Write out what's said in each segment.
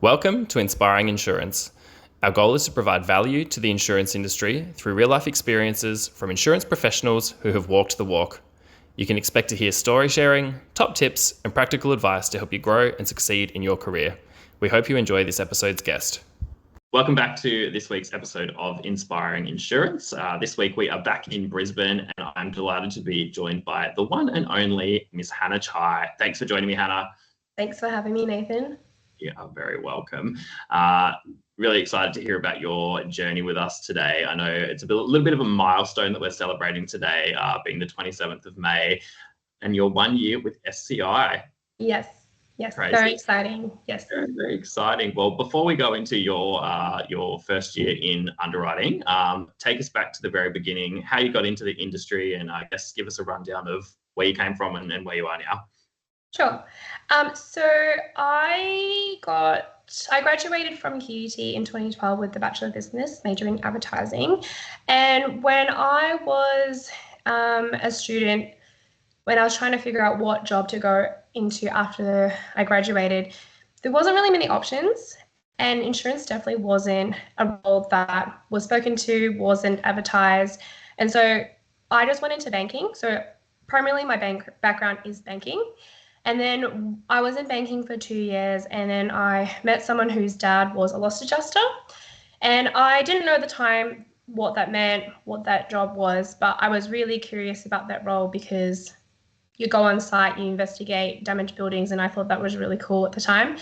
Welcome to Inspiring Insurance. Our goal is to provide value to the insurance industry through real-life experiences from insurance professionals who have walked the walk. You can expect to hear story sharing, top tips, and practical advice to help you grow and succeed in your career. We hope you enjoy this episode's guest. Welcome back to this week's episode of Inspiring Insurance. This week we are back in Brisbane and I'm delighted to be joined by the one and only Miss Hannah Chai. Thanks for joining me, Hannah. Thanks for having me, Nathan. You are very welcome. Really excited to hear about your journey with us today. I know it's a little bit of a milestone that we're celebrating today, being the 27th of May, and you're 1 year with SCI. Yes, Crazy. Very exciting. Yes, very, very exciting. Well, before we go into your first year in underwriting, take us back to the very beginning, how you got into the industry, and I guess give us a rundown of where you came from and where you are now. Sure. So I graduated from QUT in 2012 with the Bachelor of Business, major in advertising. And when I was a student, when I was trying to figure out what job to go into after I graduated, there wasn't really many options. And insurance definitely wasn't a role that was spoken to, wasn't advertised. And so I just went into banking. So primarily my background is banking. And then I was in banking for 2 years, and then I met someone whose dad was a loss adjuster. And I didn't know at the time what that meant, what that job was, but I was really curious about that role because you go on site, you investigate damaged buildings, and I thought that was really cool at the time.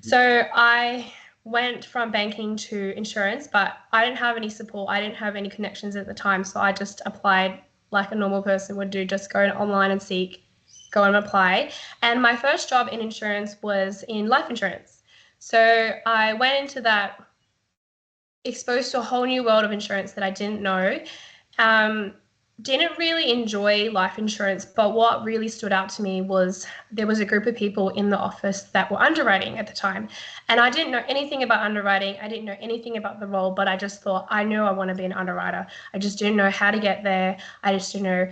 So I went from banking to insurance, but I didn't have any support. I didn't have any connections at the time, so I just applied like a normal person would do, just go online and go and apply. And my first job in insurance was in life insurance. So I went into that exposed to a whole new world of insurance that I didn't know. Didn't really enjoy life insurance, but what really stood out to me was there was a group of people in the office that were underwriting at the time. And I didn't know anything about underwriting. I didn't know anything about the role, but I just thought, I know I want to be an underwriter. I just didn't know how to get there. I just didn't know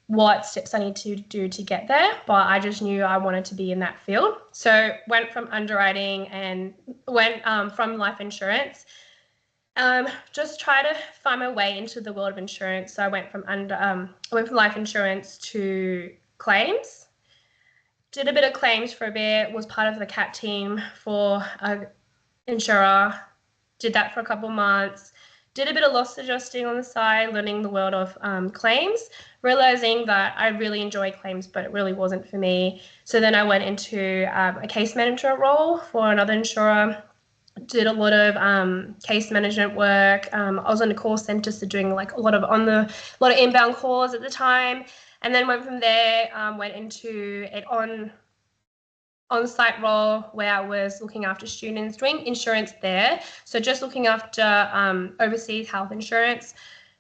what steps I need to do to get there, but I just knew I wanted to be in that field. So went from underwriting and went from life insurance. Just try to find my way into the world of insurance. So I went from life insurance to claims. Did a bit of claims for a bit. Was part of the CAT team for an insurer. Did that for a couple months. Did a bit of loss adjusting on the side, learning the world of claims, realizing that I really enjoy claims, but it really wasn't for me. So then I went into a case manager role for another insurer, did a lot of case management work. I was on a call center, so doing like a lot of inbound calls at the time, and then went from there, went into an on-site role where I was looking after students, doing insurance there. So just looking after overseas health insurance.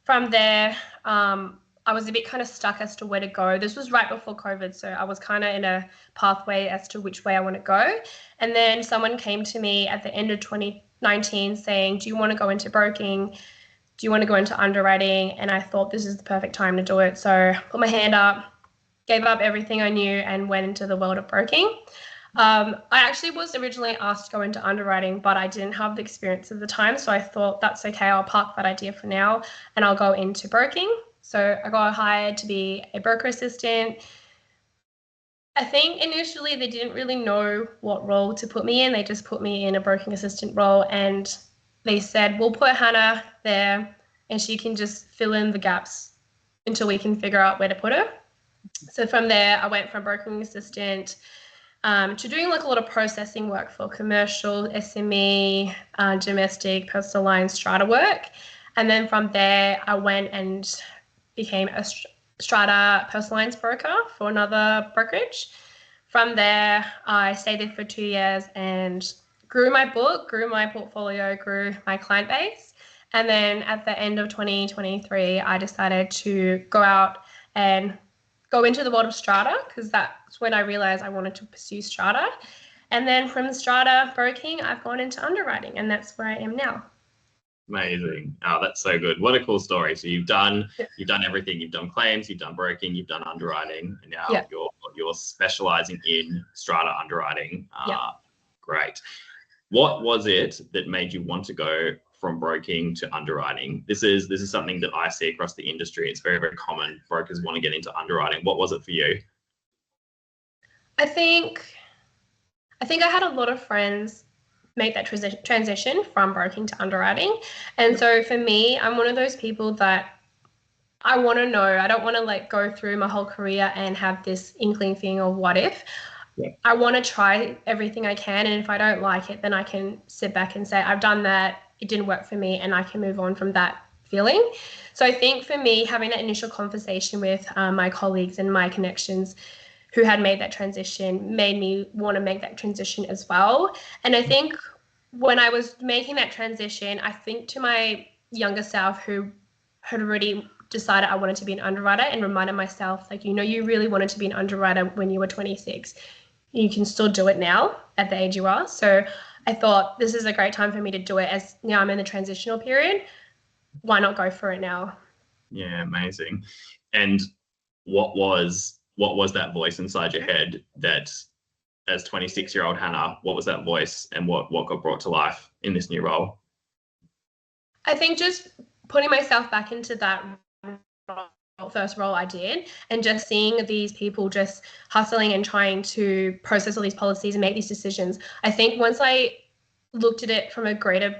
From there, I was a bit kind of stuck as to where to go. This was right before COVID, so I was kind of in a pathway as to which way I want to go. And then someone came to me at the end of 2019 saying, do you want to go into broking? Do you want to go into underwriting? And I thought this is the perfect time to do it. So put my hand up, gave up everything I knew and went into the world of broking. I actually was originally asked to go into underwriting, but I didn't have the experience at the time. So I thought that's okay. I'll park that idea for now and I'll go into broking. So I got hired to be a broker assistant. I think initially they didn't really know what role to put me in. They just put me in a broking assistant role and they said, we'll put Hannah there and she can just fill in the gaps until we can figure out where to put her. So from there, I went from broking assistant to doing like a lot of processing work for commercial, SME, domestic, personal line, strata work. And then from there, I went and became a strata personal lines broker for another brokerage. From there, I stayed there for 2 years and grew my book, grew my portfolio, grew my client base. And then at the end of 2023, I decided to go out and go into the world of strata because that's when I realized I wanted to pursue strata. And then from the strata broking, I've gone into underwriting and that's where I am now. Amazing. Oh, that's so good. What a cool story. So you've done everything. You've done claims, you've done broking, you've done underwriting, and now you're specializing in strata underwriting. Great. What was it that made you want to go from broking to underwriting? This is something that I see across the industry. It's very, very common. Brokers want to get into underwriting. What was it for you? I think I had a lot of friends make that transition from broking to underwriting. And so for me, I'm one of those people that I want to know. I don't want to like go through my whole career and have this inkling thing of what if. Yeah. I want to try everything I can. And if I don't like it, then I can sit back and say, I've done that. It didn't work for me. And I can move on from that feeling. So I think for me, having that initial conversation with my colleagues and my connections who had made that transition made me want to make that transition as well. And I think when I was making that transition, I think to my younger self who had already decided I wanted to be an underwriter and reminded myself, like, you really wanted to be an underwriter when you were 26. You can still do it now at the age you are. So I thought this is a great time for me to do it as now I'm in the transitional period. Why not go for it now? Yeah, amazing. And what was that voice inside your head that as 26-year-old Hannah, what was that voice and what got brought to life in this new role? I think just putting myself back into that first role I did and just seeing these people just hustling and trying to process all these policies and make these decisions. I think once I looked at it from a greater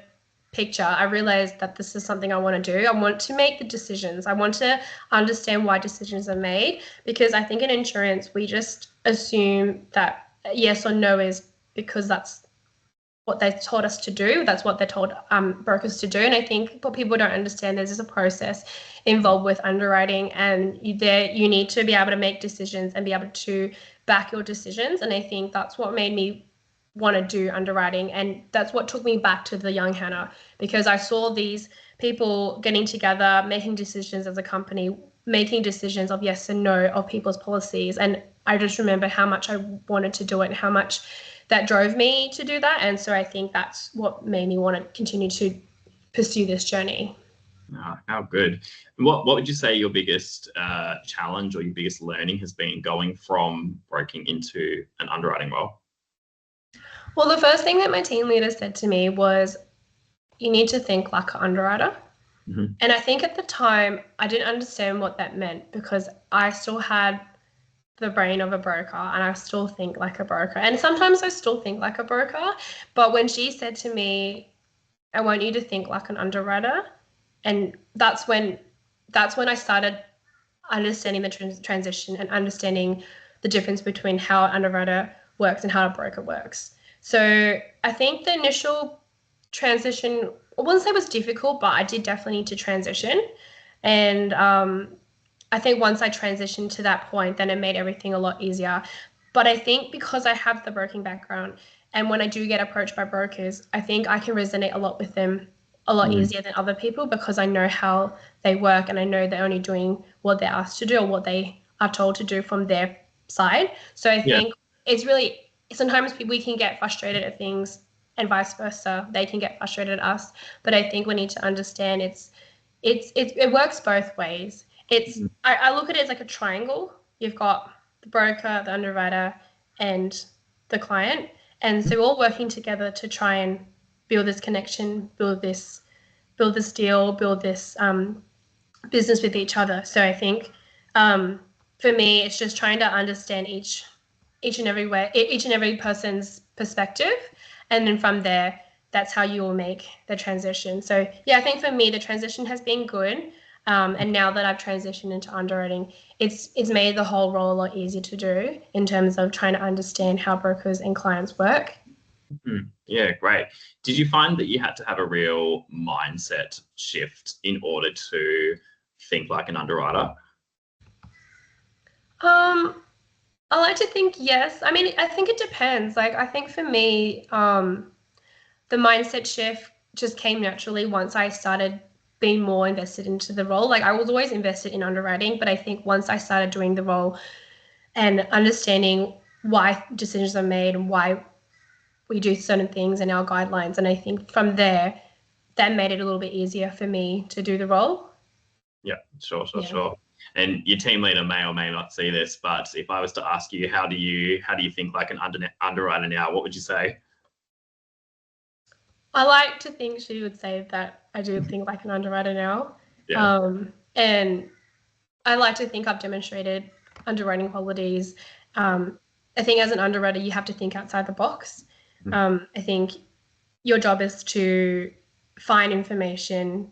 picture, I realized that this is something I want to do. I want to make the decisions. I want to understand why decisions are made, because I think in insurance, we just assume that yes or no is because that's what they taught us to do. That's what they're told brokers to do. And I think what people don't understand, there's a process involved with underwriting, and you need to be able to make decisions and be able to back your decisions. And I think that's what made me want to do underwriting. And that's what took me back to the young Hannah, because I saw these people getting together, making decisions as a company, making decisions of yes and no of people's policies. And I just remember how much I wanted to do it and how much that drove me to do that. And so I think that's what made me want to continue to pursue this journey. Oh, how good. What would you say your biggest challenge or your biggest learning has been going from broking into an underwriting role? Well, the first thing that my team leader said to me was, you need to think like an underwriter. Mm-hmm. And I think at the time, I didn't understand what that meant, because I still had the brain of a broker and I still think like a broker. And sometimes I still think like a broker. But when she said to me, I want you to think like an underwriter, and that's when I started understanding the transition and understanding the difference between how an underwriter works and how a broker works. So I think the initial transition, I wouldn't say was difficult, but I did definitely need to transition. And I think once I transitioned to that point, then it made everything a lot easier. But I think because I have the broking background, and when I do get approached by brokers, I think I can resonate a lot with them a lot easier than other people, because I know how they work and I know they're only doing what they're asked to do or what they are told to do from their side. So I think it's really, sometimes we can get frustrated at things and vice versa. They can get frustrated at us. But I think we need to understand it works both ways. I look at it as like a triangle. You've got the broker, the underwriter, and the client. And so we're all working together to try and build this connection, build this deal, build this business with each other. So I think for me, it's just trying to understand each and every person's perspective, and then from there, that's how you will make the transition. So yeah, I think for me, the transition has been good. And now that I've transitioned into underwriting, it's made the whole role a lot easier to do in terms of trying to understand how brokers and clients work. Yeah, great. Did you find that you had to have a real mindset shift in order to think like an underwriter? I like to think yes. I mean, I think it depends. Like, I think for me, the mindset shift just came naturally once I started being more invested into the role. Like, I was always invested in underwriting, but I think once I started doing the role and understanding why decisions are made and why we do certain things and our guidelines, and I think from there, that made it a little bit easier for me to do the role. Yeah, sure, Yeah. sure. And your team leader may or may not see this, but if I was to ask you, how do you think like an underwriter now? What would you say? I like to think she would say that I do think like an underwriter now. Yeah. And I like to think I've demonstrated underwriting qualities. I think as an underwriter, you have to think outside the box. I think your job is to find information,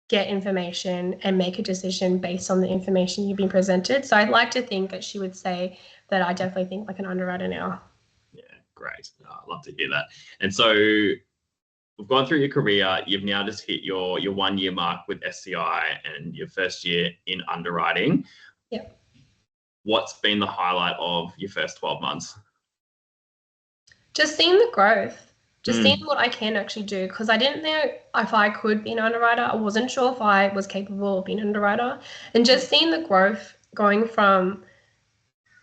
get information, and make a decision based on the information you've been presented. So I'd like to think that she would say that I definitely think like an underwriter now. Yeah, great. I'd love to hear that. And so we've gone through your career. You've now just hit your 1 year mark with SCI and your first year in underwriting. Yep. What's been the highlight of your first 12 months? Just seeing the growth, just seeing what I can actually do, because I didn't know if I could be an underwriter. I wasn't sure if I was capable of being an underwriter. And just seeing the growth going from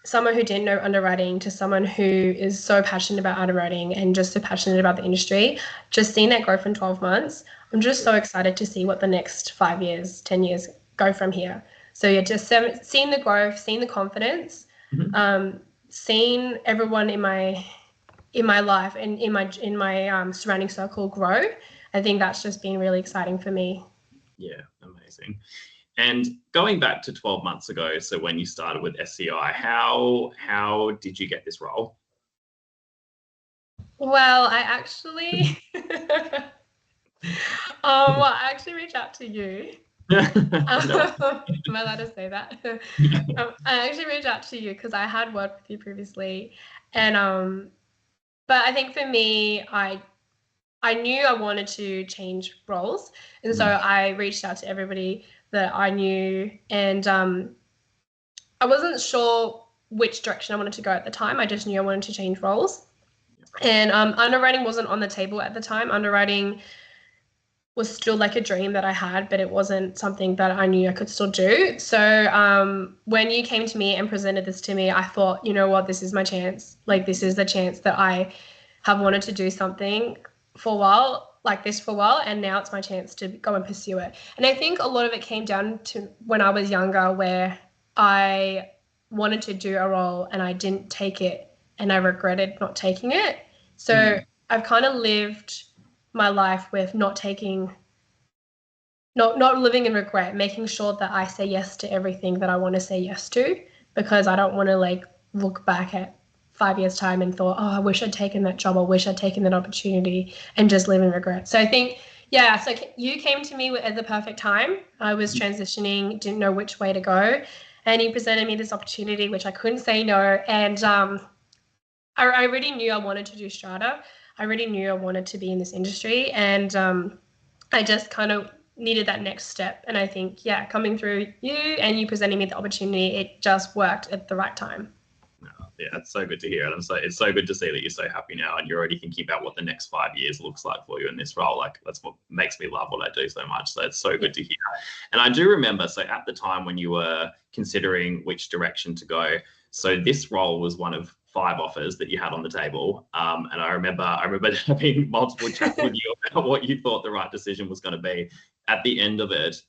someone who didn't know underwriting to someone who is so passionate about underwriting and just so passionate about the industry, just seeing that growth in 12 months, I'm just so excited to see what the next 5 years, 10 years go from here. So yeah, just seeing the growth, seeing the confidence, seeing everyone in my life and in my surrounding circle grow. I think that's just been really exciting for me. Yeah, amazing. And going back to 12 months ago, so when you started with SCI, how did you get this role? Well, I actually I actually reached out to you. No. Am I allowed to say that? I actually reached out to you because I had worked with you previously, and but I think for me, I knew I wanted to change roles, and so I reached out to everybody that I knew, and I wasn't sure which direction I wanted to go at the time. I just knew I wanted to change roles, and underwriting wasn't on the table at the time. Underwriting was still like a dream that I had, but it wasn't something that I knew I could still do. So when you came to me and presented this to me, I thought, you know what, this is my chance. Like, this is the chance that I have wanted to do something for a while, like this for a while, and now it's my chance to go and pursue it. And I think a lot of it came down to when I was younger, where I wanted to do a role and I didn't take it, and I regretted not taking it. So I've kind of lived my life with not living in regret, making sure that I say yes to everything that I want to say yes to, because I don't want to like look back at 5 years time and thought, oh, I wish I'd taken that job, I wish I'd taken that opportunity, and just live in regret. So I think, yeah, so you came to me at the perfect time. I was transitioning, didn't know which way to go, and you presented me this opportunity, which I couldn't say no. And I already knew I wanted to do strata. I already knew I wanted to be in this industry, and I just kind of needed that next step. And I think, yeah, coming through you and you presenting me the opportunity, it just worked at the right time. Yeah, it's so good to hear. And it's so good to see that you're so happy now and you're already thinking about what the next 5 years looks like for you in this role. Like, that's what makes me love what I do so much. So it's so good to hear. And I do remember, so at the time when you were considering which direction to go, so this role was one of 5 offers that you had on the table. And I remember having multiple chats with you about what you thought the right decision was going to be. At the end of it,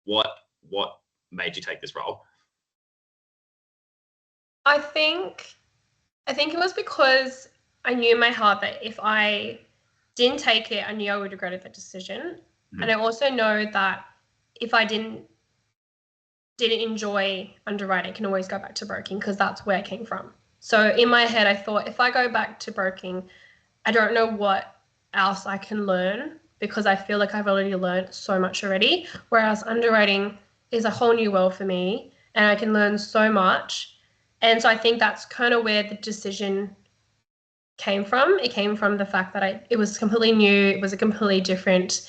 what made you take this role? I think it was because I knew in my heart that if I didn't take it, I knew I would regret that decision. And I also know that if I didn't enjoy underwriting, I can always go back to broking, because that's where it came from. So in my head, I thought, if I go back to broking, I don't know what else I can learn, because I feel like I've already learned so much already. Whereas underwriting is a whole new world for me, and I can learn so much. And so I think that's kind of where the decision came from. It came from the fact that it was completely new. It was a completely different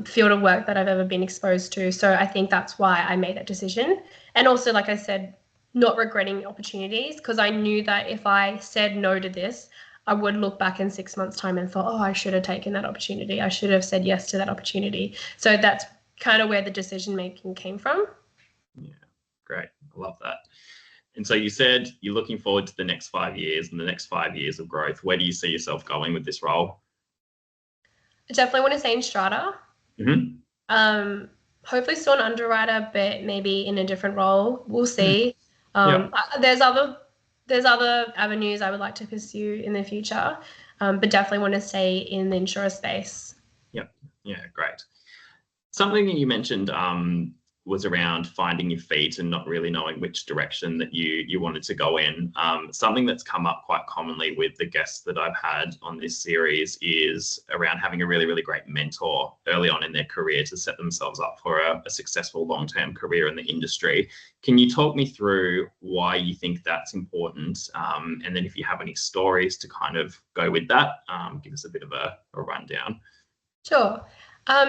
field of work that I've ever been exposed to. So I think that's why I made that decision. And also, like I said, not regretting opportunities, because I knew that if I said no to this, I would look back in 6 months' time and thought, oh, I should have taken that opportunity. I should have said yes to that opportunity. So that's kind of where the decision making came from. Yeah, great. I love that. And so you said you're looking forward to the next 5 years and the next 5 years of growth. Where do you see yourself going with this role? I definitely want to stay in strata. Hopefully still an underwriter, but maybe in a different role. We'll see. There's other avenues I would like to pursue in the future. but definitely want to stay in the insurer space. Yep. Yeah, great. Something that you mentioned was around finding your feet and not really knowing which direction that you wanted to go in. Something that's come up quite commonly with the guests that I've had on this series is around having a really, really great mentor early on in their career to set themselves up for a successful long-term career in the industry. Can you talk me through why you think that's important? And then if you have any stories to kind of go with that, give us a bit of a rundown. Sure.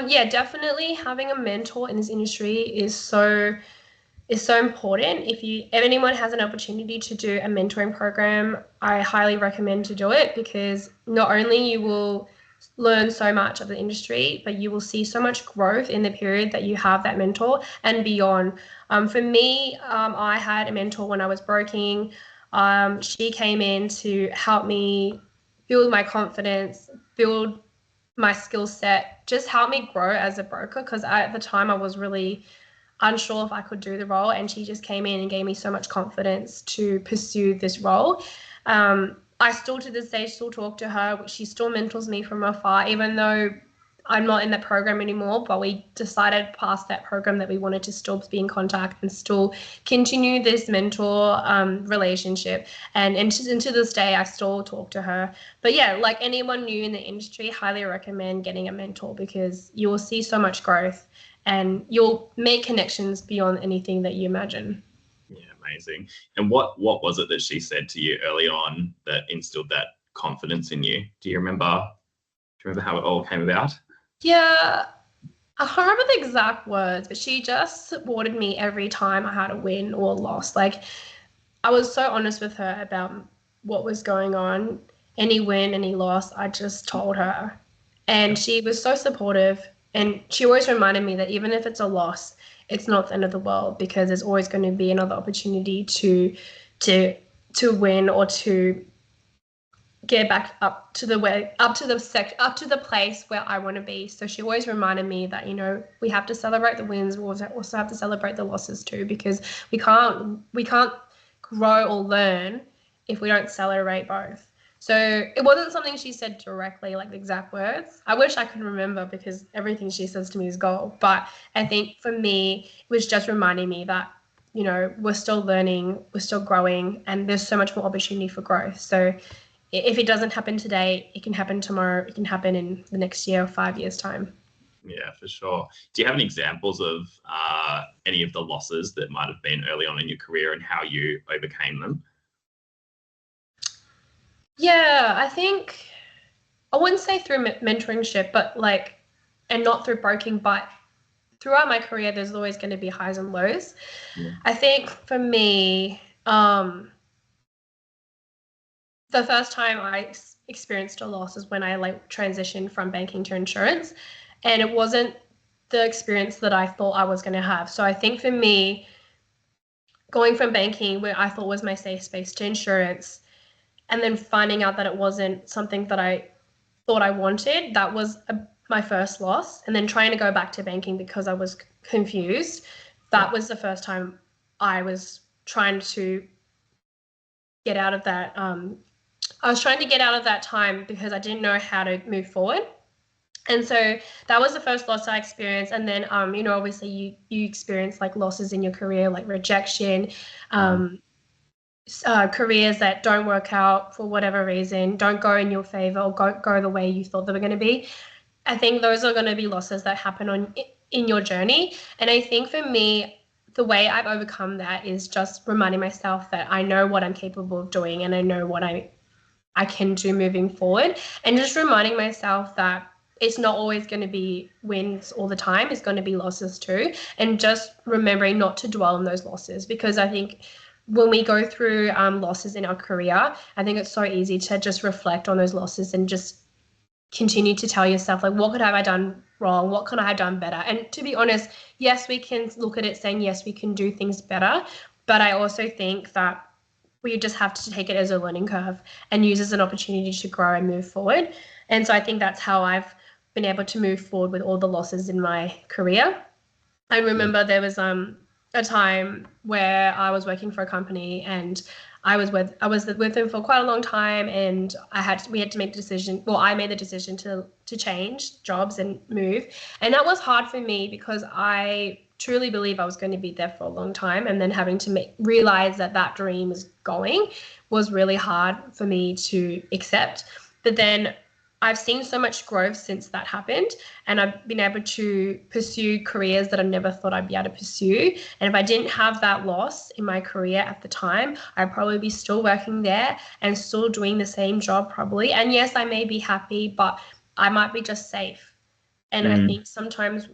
Yeah, definitely having a mentor in this industry is so important. If anyone has an opportunity to do a mentoring program, I highly recommend to do it, because not only you will learn so much of the industry, but you will see so much growth in the period that you have that mentor and beyond. For me, I had a mentor when I was broking. She came in to help me build my confidence, build my skill set, just help me grow as a broker, because at the time I was really unsure if I could do the role, and she just came in and gave me so much confidence to pursue this role. I still to this day still talk to her. She still mentors me from afar, even though I'm not in that program anymore, but we decided past that program that we wanted to still be in contact and still continue this mentor relationship. And to this day, I still talk to her. But yeah, like anyone new in the industry, highly recommend getting a mentor, because you will see so much growth and you'll make connections beyond anything that you imagine. Yeah, amazing. And what was it that she said to you early on that instilled that confidence in you? Do you remember how it all came about? Yeah, I can't remember the exact words, but she just supported me every time I had a win or loss. Like, I was so honest with her about what was going on. Any win, any loss, I just told her. And she was so supportive. And she always reminded me that even if it's a loss, it's not the end of the world, because there's always going to be another opportunity to to win, or to get back up to the place where I want to be. So she always reminded me that, we have to celebrate the wins, we also have to celebrate the losses too, because we can't grow or learn if we don't celebrate both. So it wasn't something she said directly, like the exact words. I wish I could remember, because everything she says to me is gold. But I think for me, it was just reminding me that, we're still learning, we're still growing, and there's so much more opportunity for growth. So if it doesn't happen today, it can happen tomorrow, it can happen in the next year or 5 years' time. Yeah, for sure. Do you have any examples of any of the losses that might have been early on in your career and how you overcame them? Yeah, I think I wouldn't say through mentoringship, but and not through broking, but throughout my career, there's always going to be highs and lows. Yeah. I think for me, the first time I experienced a loss is when I transitioned from banking to insurance, and it wasn't the experience that I thought I was going to have. So I think for me, going from banking, where I thought was my safe space, to insurance, and then finding out that it wasn't something that I thought I wanted, that was my first loss. And then trying to go back to banking because I was confused, that was the first time I was trying to get out of that. I was trying to get out of that time because I didn't know how to move forward. And so that was the first loss I experienced. And then, obviously you experience losses in your career, like rejection, careers that don't work out for whatever reason, don't go in your favor, or go the way you thought they were going to be. I think those are going to be losses that happen in your journey. And I think for me, the way I've overcome that is just reminding myself that I know what I'm capable of doing, and I know what I can do moving forward, and just reminding myself that it's not always going to be wins all the time. It's going to be losses too. And just remembering not to dwell on those losses, because I think when we go through losses in our career, I think it's so easy to just reflect on those losses and just continue to tell yourself, what could have I done wrong? What could I have done better? And to be honest, yes, we can look at it saying, yes, we can do things better. But I also think that we just have to take it as a learning curve and use it as an opportunity to grow and move forward. And so I think that's how I've been able to move forward with all the losses in my career. I remember there was a time where I was working for a company, and I was with them for quite a long time, and we had to make the decision. Well, I made the decision to change jobs and move, and that was hard for me because I truly believe I was going to be there for a long time, and then having to realize that dream was going was really hard for me to accept. But then I've seen so much growth since that happened, and I've been able to pursue careers that I never thought I'd be able to pursue. And if I didn't have that loss in my career at the time, I'd probably be still working there and still doing the same job probably. And yes, I may be happy, but I might be just safe. And I think sometimes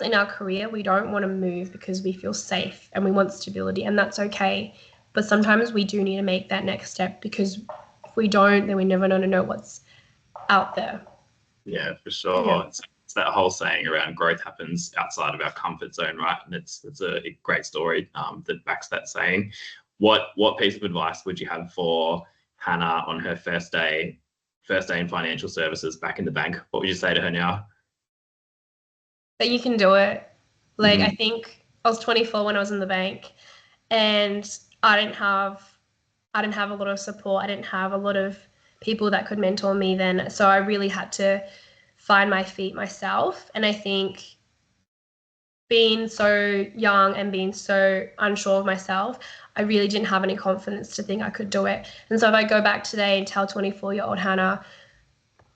in our career, we don't want to move because we feel safe and we want stability, and that's okay. But sometimes we do need to make that next step, because if we don't, then we're never going to know what's out there. Yeah, for sure. Yeah. It's that whole saying around growth happens outside of our comfort zone, right? And it's a great story that backs that saying. What piece of advice would you have for Hannah on her first day in financial services back in the bank? What would you say to her now? That you can do it. Like, I think I was 24 when I was in the bank, and I didn't have a lot of support. I didn't have a lot of people that could mentor me then. So I really had to find my feet myself. And I think being so young and being so unsure of myself, I really didn't have any confidence to think I could do it. And so if I go back today and tell 24-year-old Hannah,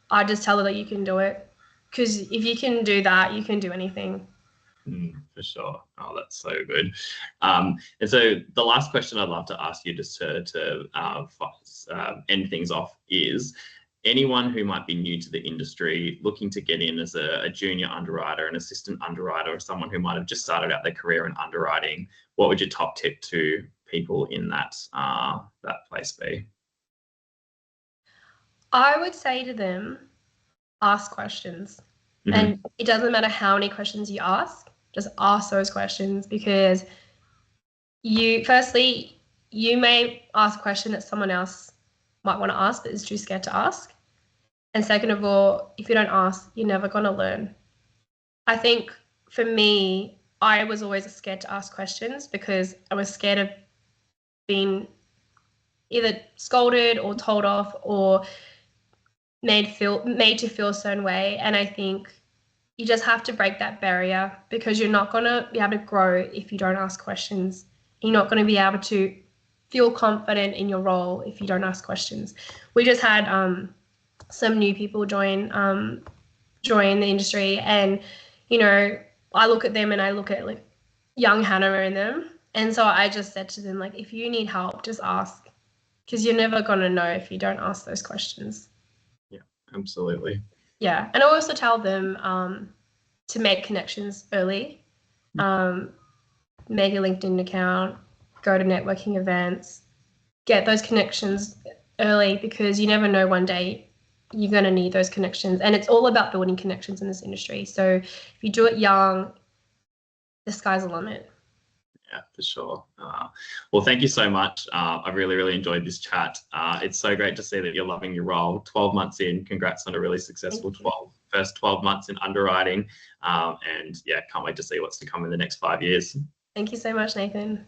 I just tell her that you can do it. Because if you can do that, you can do anything. For sure. Oh, that's so good. And so the last question I'd love to ask you, just to end things off, is anyone who might be new to the industry, looking to get in as a junior underwriter, an assistant underwriter, or someone who might have just started out their career in underwriting, what would your top tip to people in that place be? I would say to them, ask questions. And it doesn't matter how many questions you ask, just ask those questions, because you may ask a question that someone else might want to ask but is too scared to ask. And second of all, if you don't ask, you're never going to learn. I think for me, I was always scared to ask questions because I was scared of being either scolded or told off or made to feel a certain way. And I think you just have to break that barrier, because you're not going to be able to grow if you don't ask questions. You're not going to be able to feel confident in your role if you don't ask questions. We just had some new people join the industry, and I look at them and I look at like young Hannah in them, and so I just said to them, like, if you need help, just ask, because you're never going to know if you don't ask those questions. Absolutely. Yeah. And I also tell them to make connections early, make a LinkedIn account, go to networking events, get those connections early, because you never know, one day you're going to need those connections. And it's all about building connections in this industry. So if you do it young, the sky's the limit. Yeah, for sure. Well, thank you so much. I really, really enjoyed this chat. It's so great to see that you're loving your role. 12 months in, congrats on a really successful first 12 months in underwriting. And yeah, can't wait to see what's to come in the next 5 years. Thank you so much, Nathan.